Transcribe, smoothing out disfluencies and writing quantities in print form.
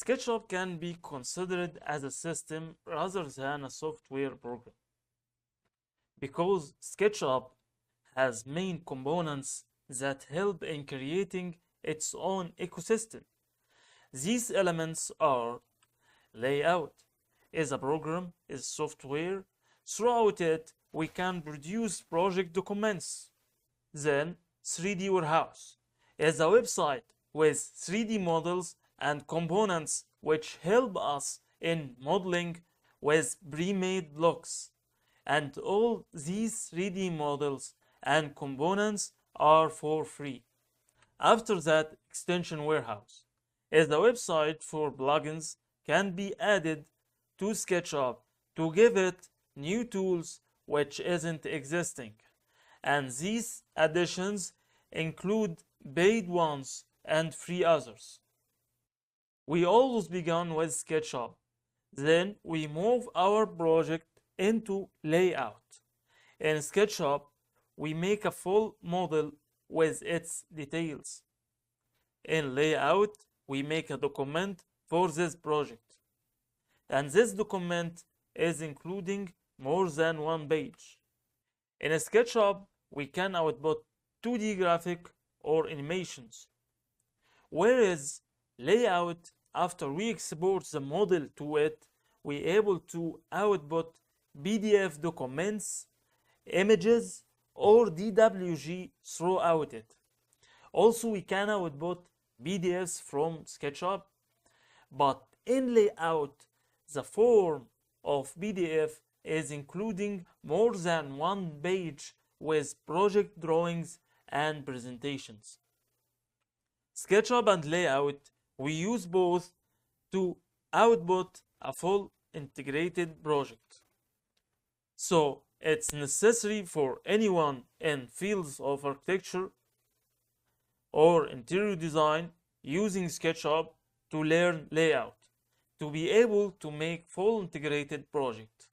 SketchUp can be considered as a system rather than a software program because SketchUp has main components that help in creating its own ecosystem. These elements are layout is a program, is software. Throughout it, we can produce project documents. Then 3D warehouse is a website with 3D models and components which help us in modeling with pre-made blocks. And all these 3D models and components are for free. After that, extension warehouse is the website for plugins can be added to SketchUp to give it new tools which isn't existing. And these additions include paid ones and free others. We always begin with SketchUp. Then we move our project into layout. In SketchUp, we make a full model with its details. In layout, we make a document for this project. And this document is including more than one page. In SketchUp, we can output 2D graphic or animations. Whereas layout, after we export the model to it, we able to output PDF documents, images, or DWG throughout it. Also, we can output PDFs from SketchUp, but in layout, the form of PDF is including more than one page with project drawings and presentations. SketchUp and layout, we use both to output a full integrated project. So it's necessary for anyone in fields of architecture or interior design using SketchUp to learn layout to be able to make full integrated project.